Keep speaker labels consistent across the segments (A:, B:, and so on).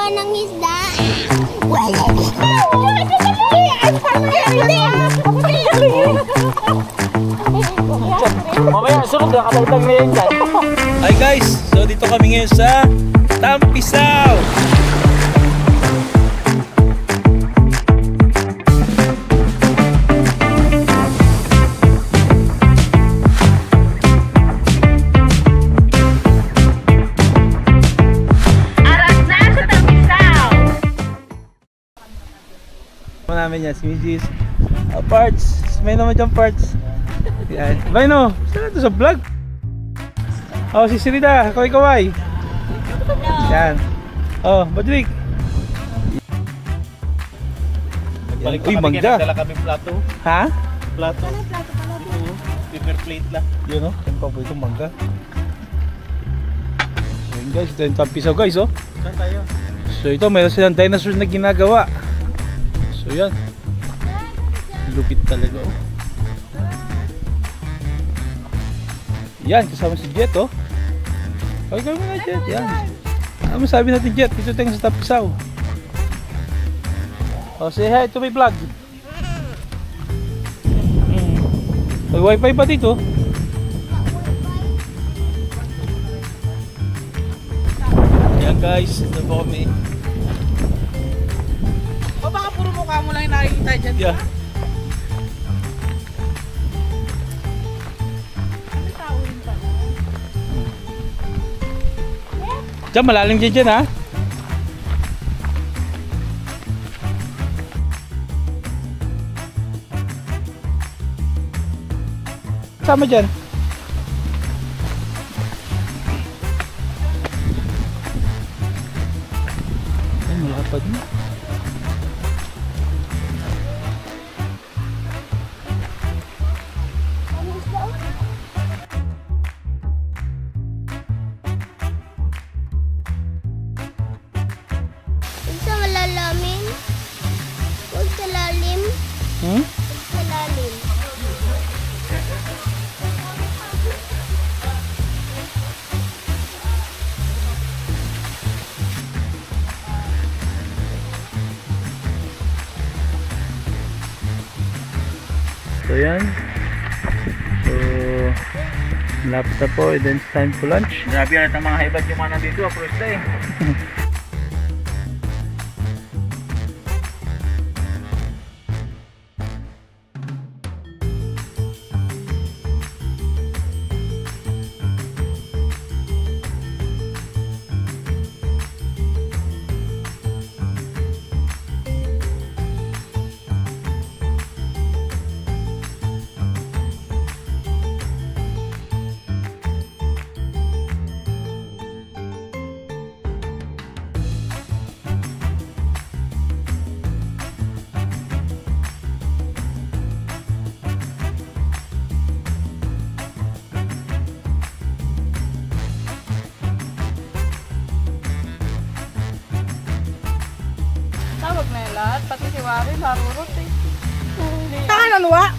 A: ng isda.
B: Mamaya, sunod na katagdag na yan dyan.
C: Hi guys! So dito kami ngayon sa Tampisaw! Namin yan, si Mrs. Parts, may naman dyan parts. Yan. Bay no, saan ito sa vlog? Oh, si Sirida, kaway-kaway. Yan. Oh, Badrik. Uy, mangga. Dala kami plato. Ha? Plato. Paper plate lang. Yun oh, yung paborito mangga. So yun guys, ito yung Tampisaw guys oh. Saan tayo? So ito, mayroon silang dinosaurs na ginagawa. So yan, lupit talaga oh. Yan, kasama si Jet oh. Okay kami na Jet, yan. Ano masabi natin Jet? Dito tayo sa Tampisaw. Oh, say hi to my vlog. May wifi ba dito? Yan guys, ito po kami.
B: O baka puro mukha mo lang yung nakikita dyan.
C: Yeah.
B: May tao rin pala.
C: Diyan, malalim dyan ha. Sama dyan. Ay, malapad na.
A: Huwag sa malalamin. Huwag sa lalim.
C: Hmm?
A: Huwag sa lalim.
C: So yan. So malapit na po, and then it's time for lunch.
B: Grabe yan ang mga haibad yung mga nandito. First day.
D: Tawag na yung lahat, pati si Wari, larurot eh. Taka na luwa?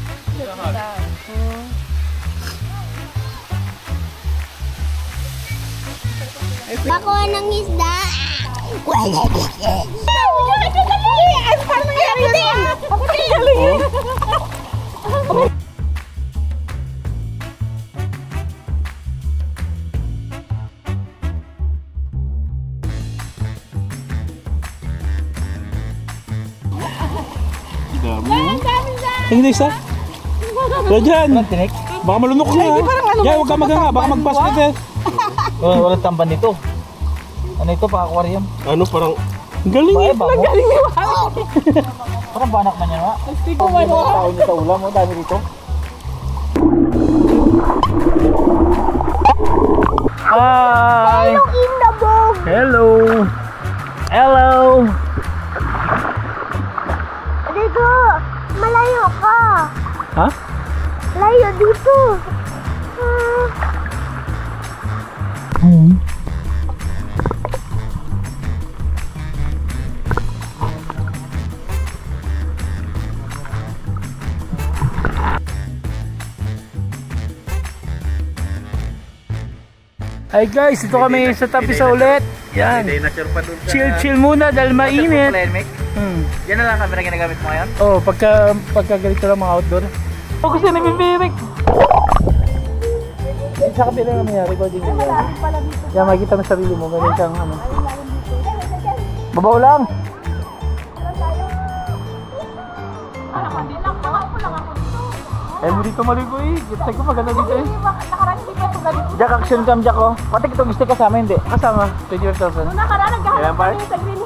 A: Bakuha ng isda.
D: Ano pa nangyari yun? Ako din!
C: Tingin na isa. Wala dyan. Baka malunok ka ha. Diyan, huwag ka maganga. Baka mag-basket eh.
B: Walang tamban nito. Ano ito, pa-aquarium?
C: Ano parang... Ang galing eh.
D: Galing ni Wari.
B: Parang banak man yan ha.
D: Gusto ko man
B: Mga tao niya sa ulam, oh, dami dito. Hi!
A: In the boat.
B: Hello! Hello!
A: Dito, malayo ka.
C: Ha?
A: Layo dito.
C: Hi Ay guys, ito kami sa Tapisa ulit. Yan. Chill muna dahil mainit.
B: Yan na lang camera ginagamit mo ngayon?
C: Oh, pagka ganito lang mga outdoor. Oh, kasi namibirik. Sa kapila naman yan, recording mo yan. Yan, makikita mo sarili mo, ganyan siyang ano. Babaw lang. Eh, mo dito maligo eh. Gipsay ko maganda dito eh.
D: Nakaraan hindi pa ito ganito.
B: Jack, action cam, Jack, oh. Pati itong stick kasama, hindi.
C: Kasama, 25,000.
D: Nakaraan
B: Kailan,
D: naghahanap
B: par?
D: kami sa Green